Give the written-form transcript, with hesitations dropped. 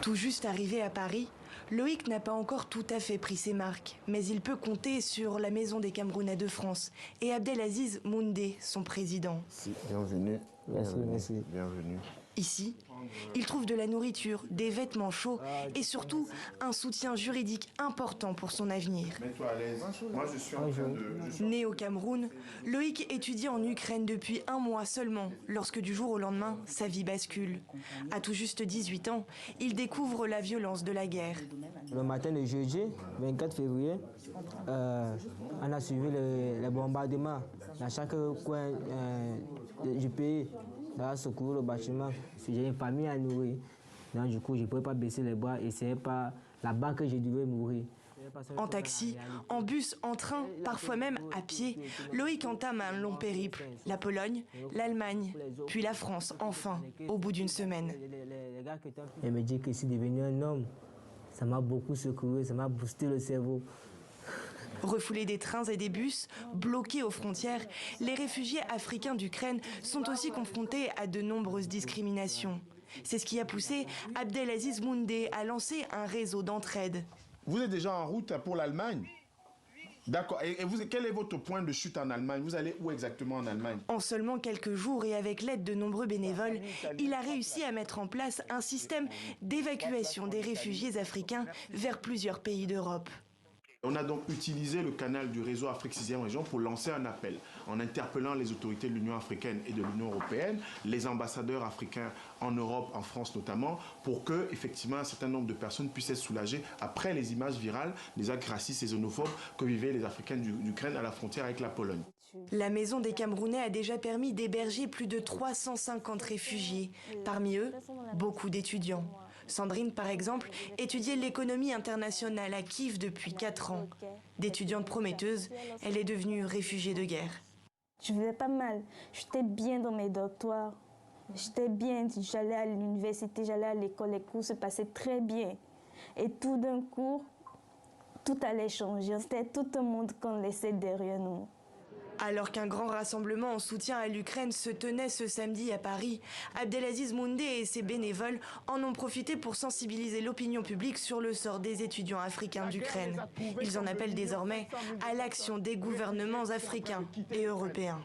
Tout juste arrivé à Paris, Loïc n'a pas encore tout à fait pris ses marques, mais il peut compter sur la Maison des Camerounais de France et Abdelaziz Moundé, son président. Bienvenue. Merci. Bienvenue. Ici, il trouve de la nourriture, des vêtements chauds et surtout un soutien juridique important pour son avenir. Mets-toi à l'aise. Moi, je suis en train de... Né au Cameroun, Loïc étudie en Ukraine depuis 1 mois seulement, lorsque du jour au lendemain, sa vie bascule. À tout juste 18 ans, il découvre la violence de la guerre. Le matin de jeudi, 24 février, on a suivi les bombardements dans chaque coin du pays. Ça va secourir le bâtiment. J'ai une famille à nourrir. Donc, du coup, je ne pouvais pas baisser les bras et c'est pas là-bas que je devais mourir. En taxi, en bus, en train, parfois même à pied, Loïc entame un long périple. La Pologne, l'Allemagne, puis la France, enfin, au bout d'une semaine. Elle me dit que je suis devenu un homme. Ça m'a beaucoup secoué, ça m'a boosté le cerveau. Refoulés des trains et des bus, bloqués aux frontières, les réfugiés africains d'Ukraine sont aussi confrontés à de nombreuses discriminations. C'est ce qui a poussé Abdelaziz Moundé à lancer un réseau d'entraide. Vous êtes déjà en route pour l'Allemagne? D'accord. Et quel est votre point de chute en Allemagne? Vous allez où exactement en Allemagne? En seulement quelques jours et avec l'aide de nombreux bénévoles, il a réussi à mettre en place un système d'évacuation des réfugiés africains vers plusieurs pays d'Europe. On a donc utilisé le canal du réseau Afrique 6e région pour lancer un appel en interpellant les autorités de l'Union africaine et de l'Union européenne, les ambassadeurs africains en Europe, en France notamment, pour que effectivement un certain nombre de personnes puissent être soulagées après les images virales des actes racistes et xénophobes que vivaient les Africains d'Ukraine à la frontière avec la Pologne. La Maison des Camerounais a déjà permis d'héberger plus de 350 réfugiés. Parmi eux, beaucoup d'étudiants. Sandrine, par exemple, étudiait l'économie internationale à Kiev depuis 4 ans. D'étudiante prometteuse, elle est devenue réfugiée de guerre. Je vivais pas mal. J'étais bien dans mes dortoirs. J'étais bien. J'allais à l'université, j'allais à l'école, les cours se passaient très bien. Et tout d'un coup, tout allait changer. C'était tout un monde qu'on laissait derrière nous. Alors qu'un grand rassemblement en soutien à l'Ukraine se tenait ce samedi à Paris, Abdelaziz Moundé et ses bénévoles en ont profité pour sensibiliser l'opinion publique sur le sort des étudiants africains d'Ukraine. Ils en appellent désormais à l'action des gouvernements africains et européens.